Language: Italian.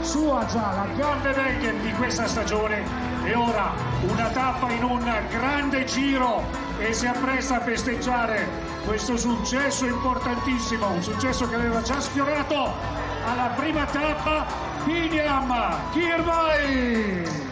Sua già la grande Weekend di questa stagione e ora una tappa in un grande giro e si appresta a festeggiare questo successo importantissimo, un successo che aveva già sfiorato alla prima tappa. Piniam Kirmai!